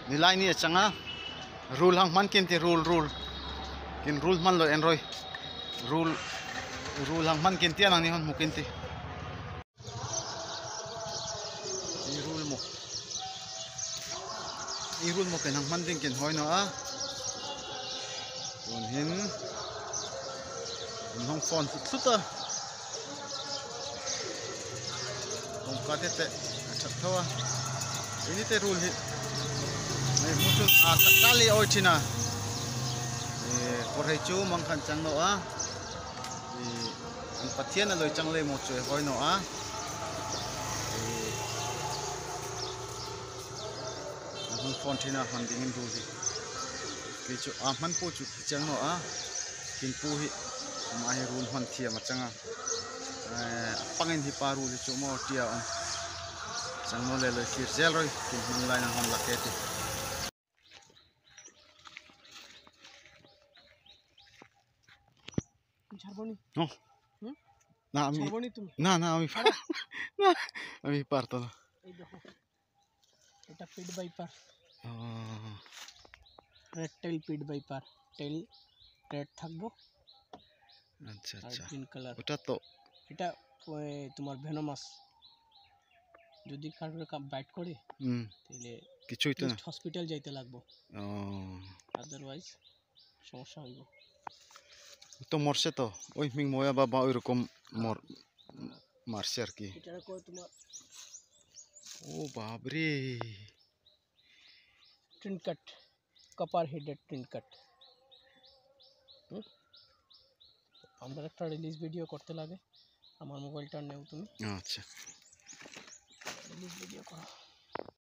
nilai ni changa rule hang man kin ti rule kin rule man lo enroi rule hang man kin ti anang ni hon mukin ti i rule mo ken hang man ding kin hoi no a ton hin hong phone tluta hong ka te chat thawa ini te rule hi nei muchun a kali oichina por hai chu mang khan chang no a an pathian a loi chang le mo choi hoi no a hong phone thina han ding in rule hi ki chu a man po chu chang no a kin pu hi ma hi rule han thia ma changa pangin hi pa rule chu mo tia on chang no le le fir zel roi kin man lai na hon la ke ti ছাড়বনি no না আমি ছাড়বনি তুমি না আমি না আমি পারতো না এই দেখো এটা pit viper red tail pit viper tail red থাকবো আচ্ছা আর আচ্ছা গ্রিন কালার ওটা তো এটা তোমার ভেনোমাস যদি কারোর বাইট করে তাহলে কিছুই তো না হসপিটাল যাইতে লাগবো ও আদারওয়াইজ সমস্যা হইব তো মরছে তো ওই মিং ময়া বাবা ওই রকম মারছে আর কি এটা কই তোমার ও বাবরে ট্রিনকাট কপার হেডেড ট্রিনকাট আমরা একটা রিলিজ ভিডিও করতে লাগে আমার মোবাইলটা নেও তুমি আচ্ছা রিলিজ ভিডিও করো